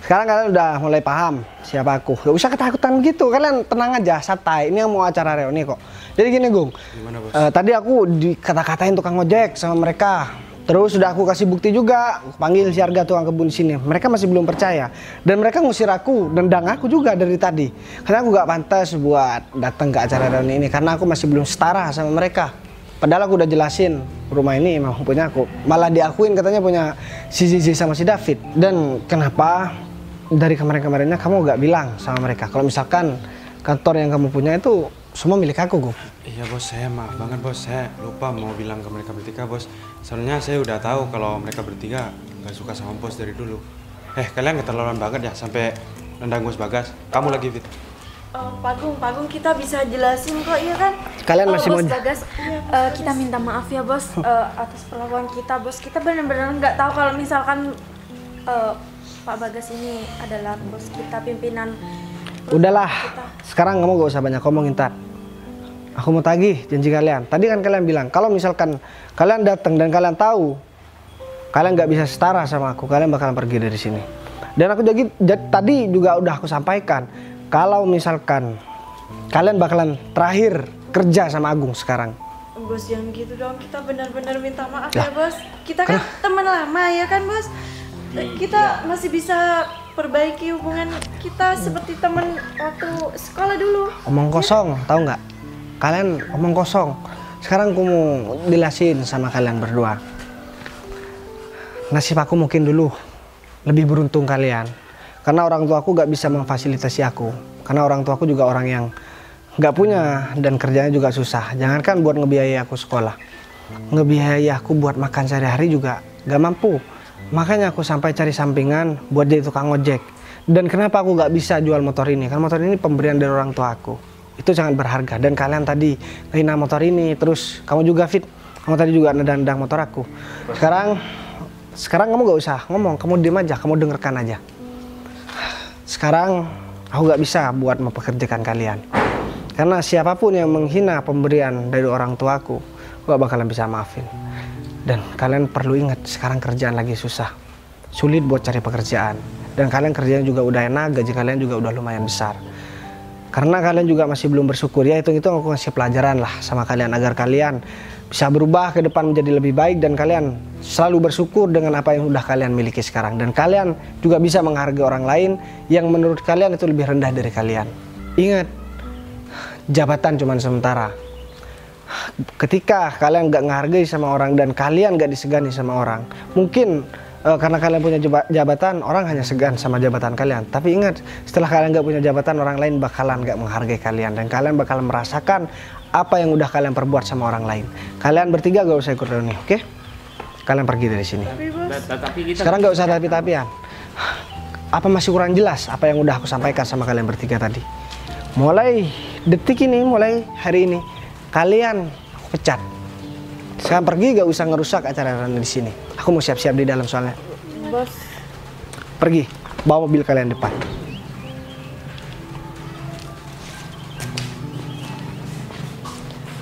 Sekarang kalian udah mulai paham siapa aku. Gak usah ketakutan gitu. Kalian tenang aja, santai. Ini yang mau acara reuni kok. Jadi gini, Gung. Gimana, bos? Tadi aku dikata-katain tukang ojek sama mereka. Terus udah aku kasih bukti juga, aku panggil si Arga tukang kebun sini. Mereka masih belum percaya. Dan mereka ngusir aku, nendang aku juga dari tadi. Karena aku gak pantas buat datang ke acara reuni ini. Karena aku masih belum setara sama mereka. Padahal aku udah jelasin, rumah ini memang punya aku. Malah diakuin katanya punya si Zizi sama si David. Dan kenapa dari kemarin-kemarinnya kamu gak bilang sama mereka kalau misalkan kantor yang kamu punya itu semua milik aku, Gung? Iya bos, saya maaf banget bos, saya lupa mau bilang ke mereka bertiga bos. Soalnya saya udah tahu kalau mereka bertiga nggak suka sama bos dari dulu. Kalian keterlaluan banget ya sampai nendang bos Bagas. Kamu lagi Fit? Pak Agung, kita bisa jelasin kok, iya kan? Kalian masih Bos mau Bagas, kita minta maaf ya bos atas perlakuan kita bos. Kita benar-benar nggak tahu kalau misalkan Pak Bagas ini adalah bos kita, pimpinan. Udahlah, sekarang kamu gak usah banyak ngomong, Intan. Aku mau tagih janji kalian. Tadi kan kalian bilang kalau misalkan kalian datang dan kalian tahu kalian gak bisa setara sama aku, kalian bakalan pergi dari sini. Dan aku tadi juga udah aku sampaikan kalau misalkan kalian bakalan terakhir kerja sama Agung sekarang. Bos jangan gitu dong, kita benar-benar minta maaf ya bos. Kita kan teman lama ya kan bos. Kita masih bisa perbaiki hubungan kita seperti teman waktu sekolah dulu. Omong kosong, tahu nggak? Kalian omong kosong. Sekarang aku mau jelasin sama kalian berdua. Nasib aku mungkin dulu lebih beruntung kalian. Karena orang tua aku nggak bisa memfasilitasi aku. Karena orang tua aku juga orang yang nggak punya dan kerjanya juga susah. Jangankan buat ngebiayai aku sekolah, ngebiayai aku buat makan sehari-hari juga nggak mampu. Makanya aku sampai cari sampingan buat jadi tukang ojek. Dan kenapa aku gak bisa jual motor ini? Karena motor ini pemberian dari orang tua aku. Itu sangat berharga. Dan kalian tadi ngehina motor ini. Terus kamu juga Fit, kamu tadi juga nendang motor aku. Sekarang kamu gak usah ngomong, kamu diem aja, kamu dengarkan aja. Sekarang aku gak bisa buat mempekerjakan kalian. Karena siapapun yang menghina pemberian dari orang tua aku gak bakalan bisa maafin. Dan kalian perlu ingat, sekarang kerjaan lagi susah. Sulit buat cari pekerjaan. Dan kalian kerjanya juga udah enak, gaji kalian juga udah lumayan besar. Karena kalian juga masih belum bersyukur, ya itu aku ngasih pelajaran lah sama kalian. Agar kalian bisa berubah ke depan menjadi lebih baik. Dan kalian selalu bersyukur dengan apa yang udah kalian miliki sekarang. Dan kalian juga bisa menghargai orang lain yang menurut kalian itu lebih rendah dari kalian. Ingat, jabatan cuma sementara. Ketika kalian gak menghargai sama orang dan kalian gak disegani sama orang, mungkin karena kalian punya jabatan, orang hanya segan sama jabatan kalian. Tapi ingat, setelah kalian nggak punya jabatan, orang lain bakalan nggak menghargai kalian. Dan kalian bakalan merasakan apa yang udah kalian perbuat sama orang lain. Kalian bertiga gak usah ikut reuni, oke? Kalian pergi dari sini. Sekarang nggak usah tapi-tapian. Apa masih kurang jelas apa yang udah aku sampaikan sama kalian bertiga tadi? Mulai detik ini, mulai hari ini, kalian aku pecat. Sekarang pergi, gak usah ngerusak acara reuni di sini. Aku mau siap-siap di dalam soalnya. Bos. Pergi, bawa mobil kalian depan.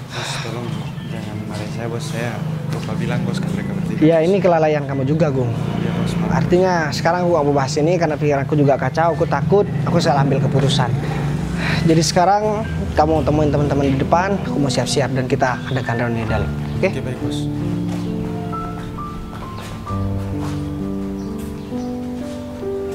Bos, tolong jangan marahin saya, bos. Saya lupa bilang, bos, ke mereka bertiga. Ya, ini kelalaian kamu juga, Gung. Iya, bos. Maaf. Artinya sekarang aku gak mau bahas ini karena pikiranku juga kacau. Aku takut, aku salah ambil keputusan. Jadi sekarang kamu temuin teman-teman di depan. Aku mau siap-siap dan kita adakan reuni di dalam. Oke? Oke, baik, bos.